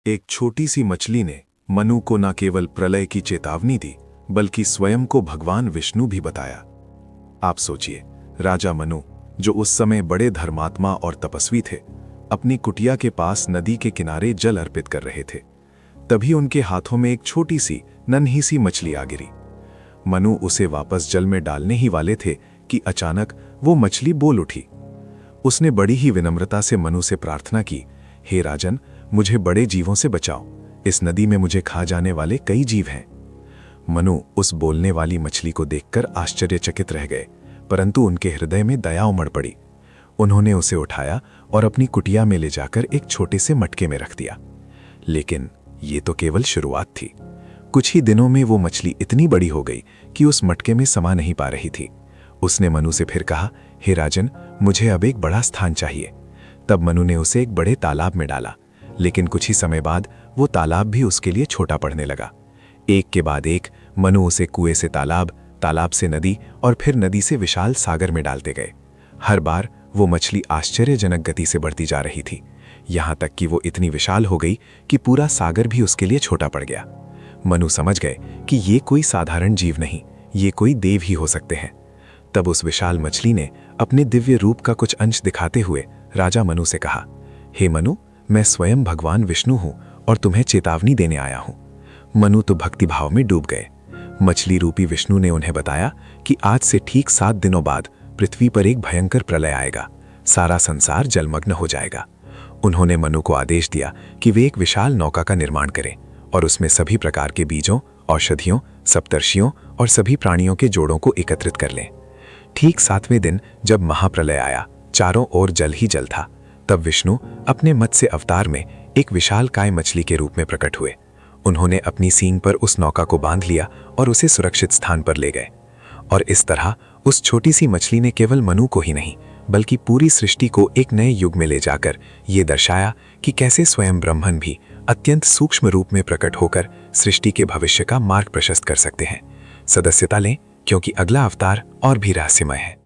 एक छोटी सी मछली ने मनु को न केवल प्रलय की चेतावनी दी, बल्कि स्वयं को भगवान विष्णु भी बताया। आप सोचिए, राजा मनु, जो उस समय बड़े धर्मात्मा और तपस्वी थे, अपनी कुटिया के पास नदी के किनारे जल अर्पित कर रहे थे। तभी उनके हाथों में एक छोटी सी नन्ही सी मछली आ गिरी। मनु उसे वापस जल में डालने ही वाले थे कि अचानक वो मछली बोल उठी। उसने बड़ी ही विनम्रता से मनु से प्रार्थना की, हे राजन, मुझे बड़े जीवों से बचाओ, इस नदी में मुझे खा जाने वाले कई जीव हैं। मनु उस बोलने वाली मछली को देखकर आश्चर्यचकित रह गए, परंतु उनके हृदय में दया उमड़ पड़ी। उन्होंने उसे उठाया और अपनी कुटिया में ले जाकर एक छोटे से मटके में रख दिया। लेकिन ये तो केवल शुरुआत थी। कुछ ही दिनों में वो मछली इतनी बड़ी हो गई कि उस मटके में समा नहीं पा रही थी। उसने मनु से फिर कहा, हे राजन, मुझे अब एक बड़ा स्थान चाहिए। तब मनु ने उसे एक बड़े तालाब में डाला, लेकिन कुछ ही समय बाद वो तालाब भी उसके लिए छोटा पड़ने लगा। एक के बाद एक मनु उसे कुएं से तालाब, तालाब से नदी और फिर नदी से विशाल सागर में डालते गए। हर बार वो मछली आश्चर्यजनक गति से बढ़ती जा रही थी, यहाँ तक कि वो इतनी विशाल हो गई कि पूरा सागर भी उसके लिए छोटा पड़ गया। मनु समझ गए कि ये कोई साधारण जीव नहीं, ये कोई देव ही हो सकते हैं। तब उस विशाल मछली ने अपने दिव्य रूप का कुछ अंश दिखाते हुए राजा मनु से कहा, हे मनु, मैं स्वयं भगवान विष्णु हूं और तुम्हें चेतावनी देने आया हूं। मनु तो भक्तिभाव में डूब गए। मछली रूपी विष्णु ने उन्हें बताया कि आज से ठीक 7 दिनों बाद पृथ्वी पर एक भयंकर प्रलय आएगा, सारा संसार जलमग्न हो जाएगा। उन्होंने मनु को आदेश दिया कि वे एक विशाल नौका का निर्माण करें और उसमें सभी प्रकार के बीजों, औषधियों, सप्तर्षियों और सभी प्राणियों के जोड़ों को एकत्रित कर लें। ठीक 7वें दिन जब महाप्रलय आया, चारों ओर जल ही जल था, तब विष्णु अपने मत्स्य अवतार में एक विशालकाय मछली के रूप में प्रकट हुए। उन्होंने अपनी सींग पर उस नौका को बांध लिया और उसे सुरक्षित स्थान पर ले गए। और इस तरह उस छोटी सी मछली ने केवल मनु को ही नहीं, बल्कि पूरी सृष्टि को एक नए युग में ले जाकर ये दर्शाया कि कैसे स्वयं ब्रह्मन भी अत्यंत सूक्ष्म रूप में प्रकट होकर सृष्टि के भविष्य का मार्ग प्रशस्त कर सकते हैं। सदस्यता लें, क्योंकि अगला अवतार और भी रहस्यमय है।